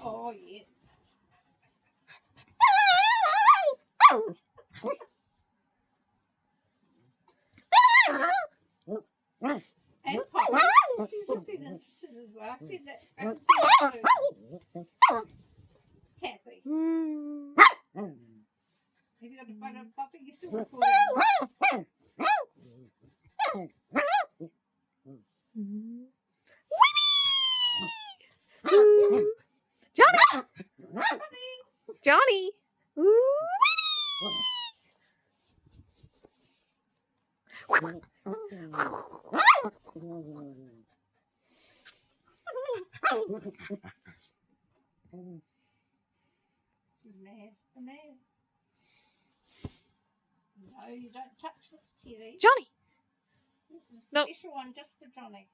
Oh, yes. And Poppy. She's looking interested as well. I said that. I can see that too. Kathy. Have you got a photo of Poppy? You're still recording. Johnny! Johnny! She's mad. Mad. No, you don't touch this, Teddy. Johnny! This is a No. special one just for Johnny.